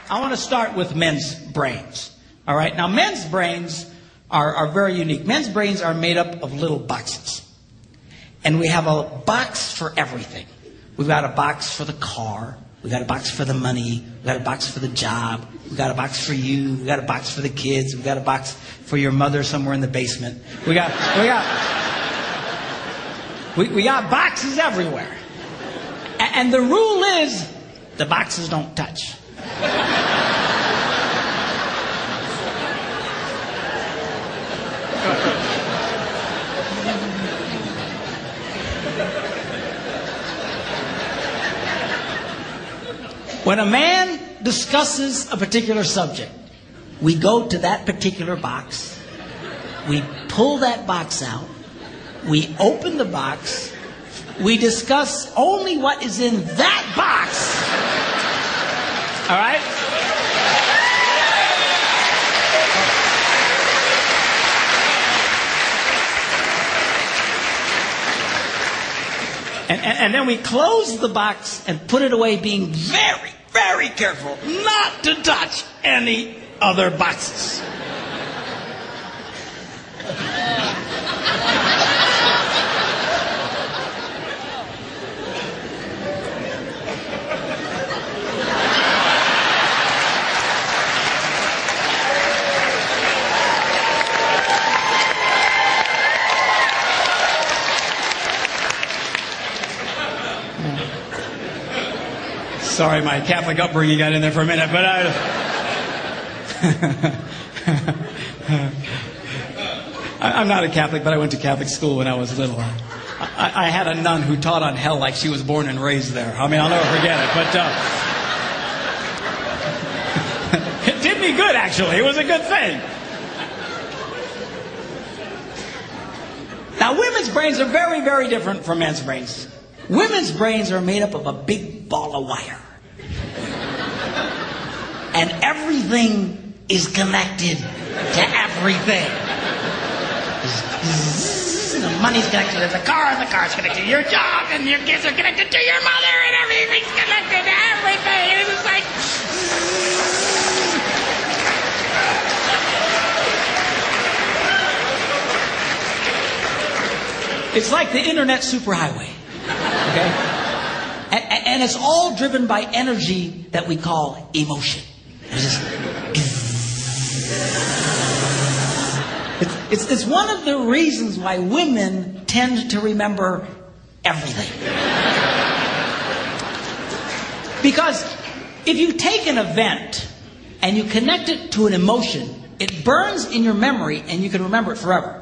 I want to start with men's brains. All right. Now, men's brains are very unique. Men's brains are made up of little boxes. And we have a box for everything. We've got a box for the car. We've got a box for the money. We've got a box for the job. We've got a box for you. We've got a box for the kids. We've got a box for your mother somewhere in the basement. We got boxes everywhere. And the rule is the boxes don't touch. When a man discusses a particular subject, we go to that particular box, we pull that box out, we open the box, we discuss only what is in that box. All right? And then we close the box and put it away, being very, very careful not to touch any other boxes. Sorry, my Catholic upbringing got in there for a minute, but I'm not a Catholic, but I went to Catholic school when I was little. I had a nun who taught on hell like she was born and raised there. I mean, I'll never forget it, but it did me good, actually. It was a good thing. Now, women's brains are very, very different from men's brains. Women's brains are made up of a big ball of wire. And everything is connected to everything. The money's connected to the car, and the car's connected to your job, and your kids are connected to your mother, and everything's connected to everything. And it's like... It's like the internet superhighway. Okay? And it's all driven by energy that we call emotion. It's one of the reasons why women tend to remember everything. Because if you take an event and you connect it to an emotion, it burns in your memory and you can remember it forever.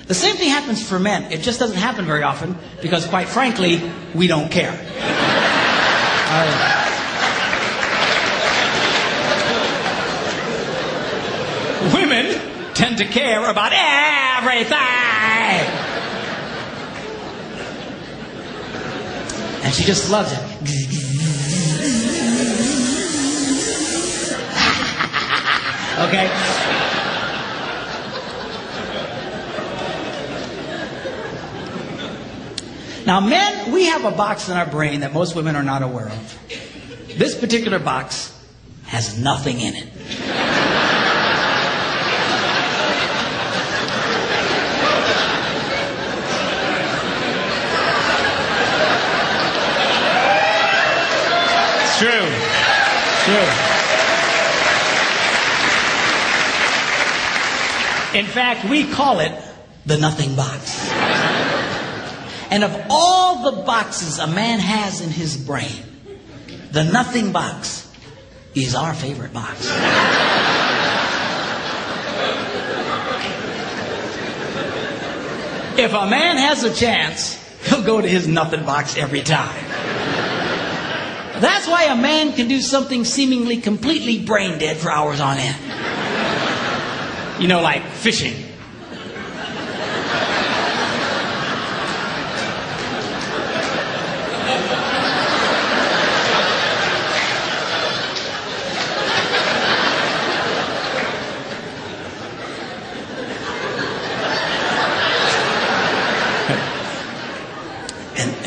The same thing happens for men. It just doesn't happen very often because, quite frankly, we don't care. Women tend to care about everything. And she just loves it. Okay? Now, men, we have a box in our brain that most women are not aware of. This particular box has nothing in it. It's true. In fact, we call it the nothing box. And of all the boxes a man has in his brain, the nothing box is our favorite box. If a man has a chance, he'll go to his nothing box every time. That's why a man can do something seemingly completely brain dead for hours on end. You know, like fishing.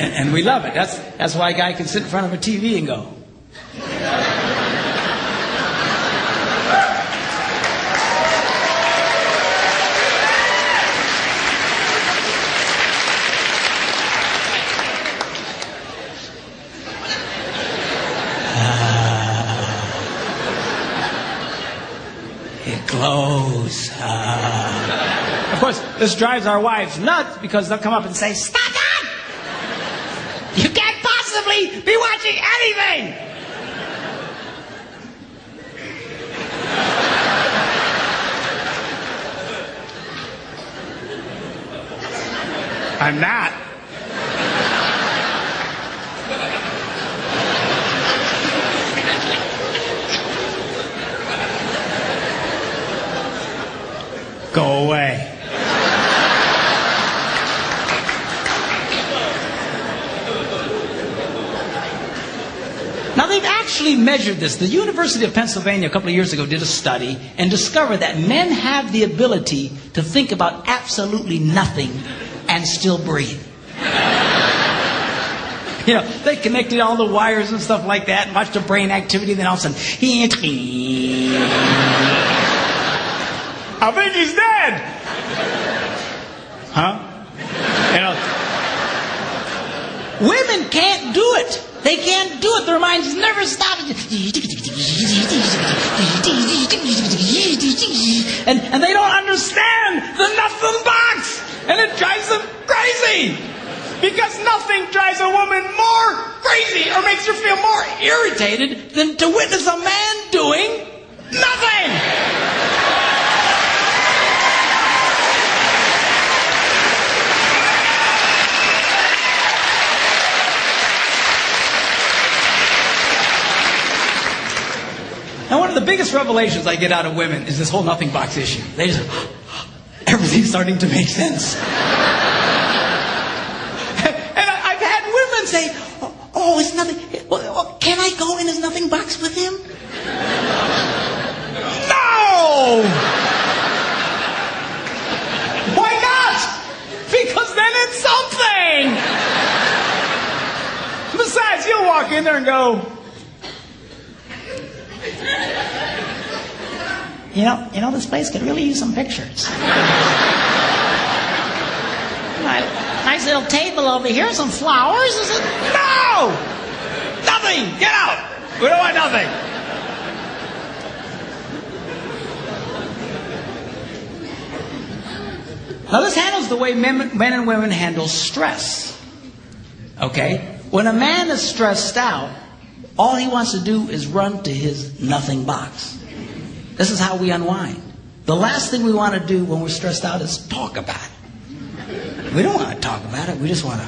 And we love it. That's why a guy can sit in front of a TV and go. Get close. Of course, this drives our wives nuts because they'll come up and say, "Stop that! You can't possibly be watching anything!" I'm not. Go away. Now they've actually measured this. The University of Pennsylvania a couple of years ago did a study and discovered that men have the ability to think about absolutely nothing and still breathe. You know, they connected all the wires and stuff like that and watched the brain activity, then all of a sudden, I think he's dead. Huh? You know, women can't do it. They can't do it. Their minds never stop. And they don't understand the nothing box. And it drives them crazy. Because nothing drives a woman more crazy or makes her feel more irritated than to witness a man doing nothing. Now, one of the biggest revelations I get out of women is this whole nothing box issue. They just, everything's starting to make sense. And I've had women say, "Oh, it's nothing. Well, can I go in his nothing box with him?" No! Why not? Because then it's something. Besides, you'll walk in there and go, You know, this place could really use some pictures. Nice little table over here, some flowers. Is it? No! Nothing! Get out! We don't want nothing. Now this handles the way men and women handle stress. Okay? When a man is stressed out, all he wants to do is run to his nothing box. This is how we unwind. The last thing we want to do when we're stressed out is talk about it. We don't want to talk about it. We just want to.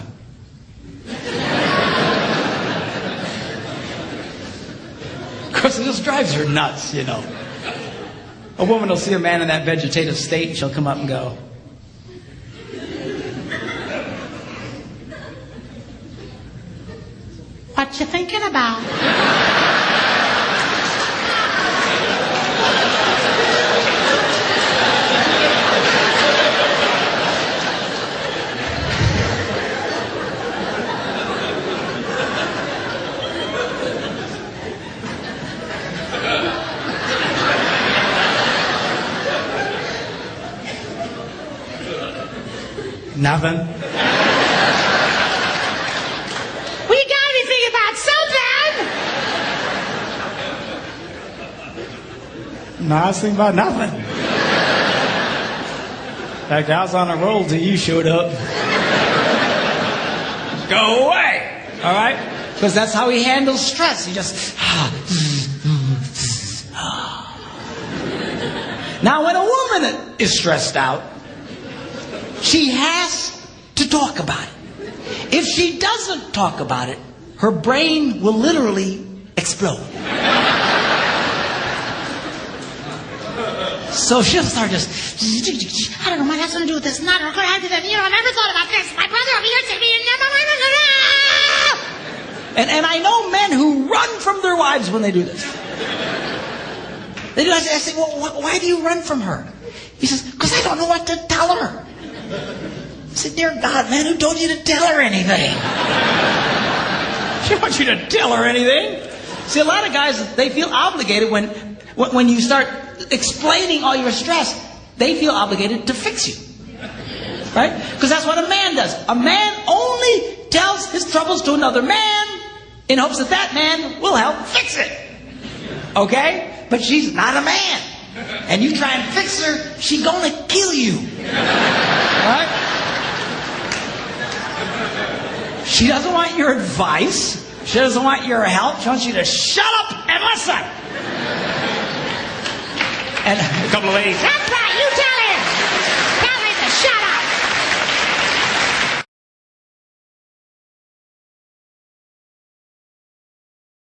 Of course, it just drives her nuts, you know. A woman will see a man in that vegetative state and she'll come up and go, "What you thinking about?" Nothing. Well, you gotta be thinking about something. No, I was thinking about nothing. In fact, I was on a roll till you showed up. Go away. All right? Because that's how he handles stress. He just... Now, when a woman is stressed out, she has to talk about it. If she doesn't talk about it, her brain will literally explode. So she'll start just, "I don't know, what has something to do with this, not, or could I do that? You know, I never thought about this. My brother over here said me, and I know men who run from their wives when they do this. They do. I say, "Well, why do you run from her?" He says, "Because I don't know what to tell her." I said, "Dear God, man, who told you to tell her anything?" She wants you to tell her anything. See, a lot of guys, they feel obligated when you start explaining all your stress, they feel obligated to fix you. Right? Because that's what a man does. A man only tells his troubles to another man in hopes that that man will help fix it. Okay? But she's not a man. and you try and fix her, she gonna kill you. Right? She doesn't want your advice. She doesn't want your help. She wants you to shut up and listen. And a couple of ladies, that's right, you tell